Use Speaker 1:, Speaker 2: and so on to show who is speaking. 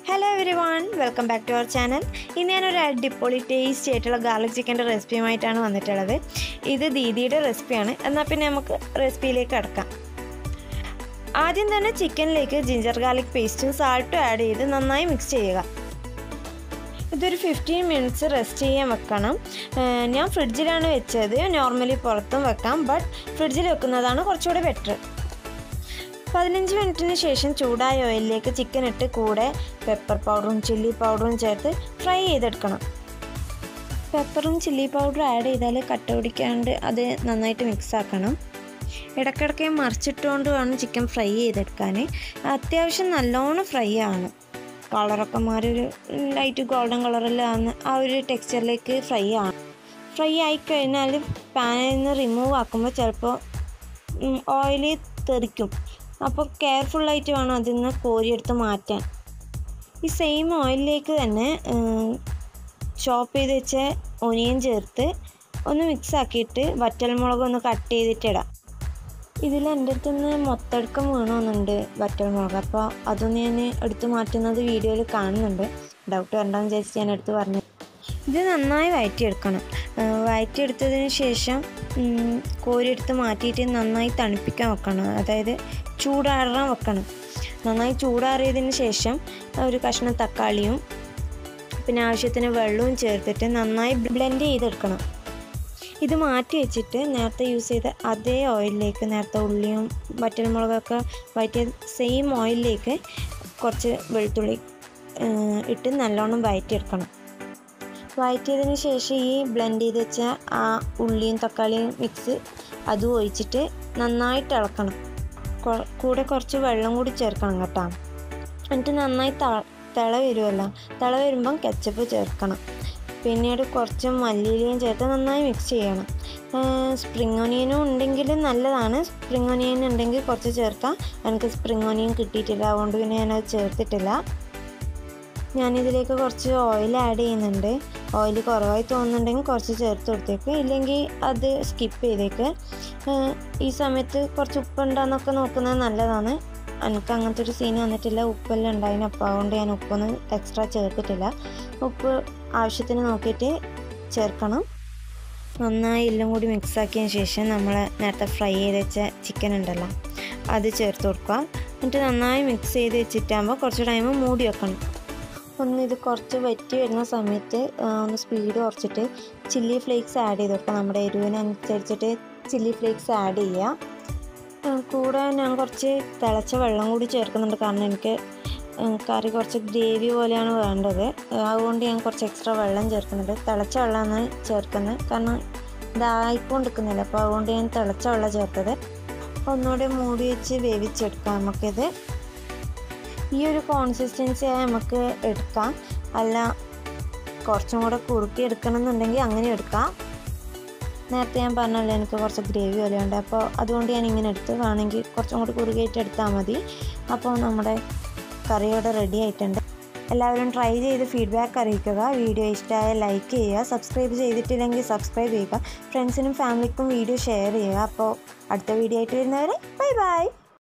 Speaker 1: Hello everyone, welcome back to our channel. ഇന്ന് ഞാനൊരു അടിപൊളി ടേസ്റ്റി ആയിട്ടുള്ള ഗാർലിക് ചിക്കൻ്റെ റെസിപ്പിയുമായിട്ടാണ് വന്നിട്ടുള്ളത്. ഇത് ദീദിയുടെ റെസിപ്പിയാണ്. എന്നാൽ പിന്നെ നമുക്ക് റെസിപ്പിയിലേക്ക് കടക്കാം. ആദ്യം തന്നെ ചിക്കനിലേക്ക് ജിഞ്ചർ ഗാർലിക് പേസ്റ്റും സാൾട്ടും ആഡ് ചെയ്ത് നന്നായി മിക്സ് ചെയ്യുക. ഇതൊരു 15 മിനിറ്റ്സ് റെസ്റ്റ് ചെയ്യാൻ വെക്കണം. ഞാൻ ഫ്രിഡ്ജിലാണ് വെച്ചത്. നോർമലി പുറത്തും വെക്കാം, ബട്ട് ഫ്രിഡ്ജിൽ വെക്കുന്നതാണ് കുറച്ചുകൂടെ ബെറ്റർ. 15 മിനിറ്റിന് ശേഷം ചൂടായ ഓയിലിലേക്ക് ചിക്കൻ ഇട്ട് കൂടെ പെപ്പർ പൗഡറും ചില്ലി പൗഡറും ചേർത്ത് ഫ്രൈ ചെയ്തെടുക്കണം. പെപ്പറും ചില്ലി പൗഡറും ആഡ് ചെയ്താൽ കട്ട പിടിക്കാണ്ട് അത് നന്നായിട്ട് മിക്സ് ആക്കണം. ഇടയ്ക്കിടയ്ക്ക് മറിച്ചിട്ടുകൊണ്ട് വേണം ചിക്കൻ ഫ്രൈ ചെയ്തെടുക്കാൻ. അത്യാവശ്യം നല്ലോണം ഫ്രൈ ആണ്. കളറൊക്കെ മാറി ഒരു ലൈറ്റ് ഗോൾഡൻ കളറിലാണ് ആ ഒരു ടെക്സ്ചറിലേക്ക് ഫ്രൈ ആയിക്കഴിഞ്ഞാൽ പാനിൽ നിന്ന് റിമൂവ് ആക്കുമ്പോൾ ചിലപ്പോൾ ഓയിൽ തെറിക്കും. അപ്പോൾ കെയർഫുള്ളായിട്ട് വേണം അതിൽ നിന്ന് കോരിയെടുത്ത് മാറ്റാൻ. ഈ സെയിം ഓയിലിലേക്ക് തന്നെ ചോപ്പ് ചെയ്ത് വെച്ച ഒനിയൻ ചേർത്ത് ഒന്ന് മിക്സ് ആക്കിയിട്ട് വറ്റൽമുളക് ഒന്ന് കട്ട് ചെയ്തിട്ടിടാം. ഇതിൽ എൻ്റെ അടുത്ത് നിന്ന് മൊത്തടുക്കം വീണമെന്നുണ്ട് വറ്റൽമുളക്. അപ്പോൾ അതൊന്ന് ഞാൻ എടുത്ത് മാറ്റുന്നത് വീഡിയോയിൽ കാണുന്നുണ്ട്. ഡൗട്ട് വരണ്ടെന്ന് വിചാരിച്ച് ഞാൻ എടുത്ത് പറഞ്ഞു. ഇത് നന്നായി വഴറ്റിയെടുക്കണം. വഴറ്റിയെടുത്തതിന് ശേഷം കോരിയെടുത്ത് മാറ്റിയിട്ട് നന്നായി തണുപ്പിക്കാൻ വെക്കണം. അതായത് ചൂടാറാൻ വെക്കണം. നന്നായി ചൂടാറിയതിന് ശേഷം ഒരു കഷ്ണം തക്കാളിയും പിന്നെ ആവശ്യത്തിന് വെള്ളവും ചേർത്തിട്ട് നന്നായി ബ്ലെൻഡ് ചെയ്തെടുക്കണം. ഇത് മാറ്റി വെച്ചിട്ട് നേരത്തെ യൂസ് ചെയ്ത അതേ ഓയിലിലേക്ക് നേരത്തെ ഉള്ളിയും വറ്റൽമുളകൊക്കെ വഴറ്റിയ സെയിം ഓയിലിലേക്ക് കുറച്ച് വെളുത്തുള്ളി ഇട്ട് നല്ലോണം വഴറ്റിയെടുക്കണം. വഴറ്റിയതിന് ശേഷം ഈ ബ്ലെൻഡ് ചെയ്ത് വെച്ച ആ ഉള്ളിയും തക്കാളിയും മിക്സ് അതും ഒഴിച്ചിട്ട് നന്നായിട്ട് ഇളക്കണം. കൂടെ കുറച്ച് വെള്ളം കൂടി ചേർക്കണം കേട്ടോ. എന്നിട്ട് നന്നായി തിള വരുമല്ലോ, തിള വരുമ്പം കെച്ചപ്പ് ചേർക്കണം. പിന്നീട് കുറച്ച് മല്ലിയിലയും ചേർത്ത് നന്നായി മിക്സ് ചെയ്യണം. സ്പ്രിംഗ് ഓനിയനും ഉണ്ടെങ്കിൽ നല്ലതാണ്. സ്പ്രിംഗ് ഓനിയൻ ഉണ്ടെങ്കിൽ കുറച്ച് ചേർക്കാം. എനിക്ക് സ്പ്രിംഗ് ഓനിയൻ കിട്ടിയിട്ടില്ല, അതുകൊണ്ട് പിന്നെ ഞാനത് ചേർത്തിട്ടില്ല. ഞാനിതിലേക്ക് കുറച്ച് ഓയിൽ ആഡ് ചെയ്യുന്നുണ്ട്. ഓയിൽ കുറവായി തോന്നുന്നുണ്ടെങ്കിൽ കുറച്ച് ചേർത്ത് കൊടുത്തേക്ക്, ഇല്ലെങ്കിൽ അത് സ്കിപ്പ് ചെയ്തേക്ക്. ഈ സമയത്ത് കുറച്ച് ഉപ്പുണ്ടോയെന്നൊക്കെ നോക്കുന്നത് നല്ലതാണ്. എനിക്ക് അങ്ങനത്തെ ഒരു സീൻ വന്നിട്ടില്ല. ഉപ്പെല്ലാം ഉണ്ടായിരുന്നു, അപ്പോൾ അതുകൊണ്ട് ഞാൻ ഉപ്പൊന്നും എക്സ്ട്രാ ചേർത്തിട്ടില്ല. ഉപ്പ് ആവശ്യത്തിന് നോക്കിയിട്ട് ചേർക്കണം. നന്നായി എല്ലാം കൂടി മിക്സാക്കിയതിന് ശേഷം നമ്മൾ നേരത്തെ ഫ്രൈ ചെയ്ത് വെച്ച ചിക്കൻ ഉണ്ടല്ലോ അത് ചേർത്ത് കൊടുക്കുക. എന്നിട്ട് നന്നായി മിക്സ് ചെയ്ത് വെച്ചിട്ടാകുമ്പോൾ കുറച്ച് ടൈം മൂടി വെക്കണം. ഇത് കുറച്ച് വറ്റി വരുന്ന സമയത്ത് ഒന്ന് സ്പീഡ് കുറച്ചിട്ട് ചില്ലി ഫ്ലേക്സ് ആഡ് ചെയ്ത് കൊടുക്കുക. നമ്മുടെ എരിവിനനുസരിച്ചിട്ട് ചില്ലി ഫ്ലേക്സ് ആഡ് ചെയ്യുക. കൂടെ ഞാൻ കുറച്ച് തിളച്ച വെള്ളം കൂടി ചേർക്കുന്നുണ്ട്. കാരണം എനിക്ക് കറി കുറച്ച് ഗ്രേവി പോലെയാണ് വേണ്ടത്. അതുകൊണ്ട് ഞാൻ കുറച്ച് എക്സ്ട്രാ വെള്ളം ചേർക്കുന്നുണ്ട്. തിളച്ച വെള്ളമാണ് ചേർക്കുന്നത്, കാരണം ഇതായിക്കൊണ്ടിരിക്കുന്നില്ല. അപ്പോൾ അതുകൊണ്ട് ഞാൻ തിളച്ച വെള്ളം ചേർത്തത്. ഒന്നുകൂടെ മൂടി വെച്ച് വേവിച്ചെടുക്കാം നമുക്കിത്. ഈ ഒരു കൺസിസ്റ്റൻസി നമുക്ക് എടുക്കാം, അല്ല കുറച്ചും കൂടെ കുറുക്കി എടുക്കണം എന്നുണ്ടെങ്കിൽ അങ്ങനെ എടുക്കാം. നേരത്തെ ഞാൻ പറഞ്ഞല്ലോ എനിക്ക് കുറച്ച് ഗ്രേവി പോലെയുണ്ട്, അപ്പോൾ അതുകൊണ്ട് ഞാൻ ഇങ്ങനെ എടുത്ത്, വേണമെങ്കിൽ കുറച്ചും കൂടി കുറുകിയിട്ട് എടുത്താൽ മതി. അപ്പോൾ നമ്മുടെ കറിയോടെ റെഡി ആയിട്ടുണ്ട്. എല്ലാവരും ട്രൈ ചെയ്ത് ഫീഡ്ബാക്ക് അറിയിക്കുക. വീഡിയോ ഇഷ്ടമായ ലൈക്ക് ചെയ്യുക. സബ്സ്ക്രൈബ് ചെയ്തിട്ടില്ലെങ്കിൽ സബ്സ്ക്രൈബ് ചെയ്യുക. ഫ്രണ്ട്സിനും ഫാമിലിക്കും വീഡിയോ ഷെയർ ചെയ്യുക. അപ്പോൾ അടുത്ത വീഡിയോ ആയിട്ട് വരുന്നവരെ ബൈ ബൈ.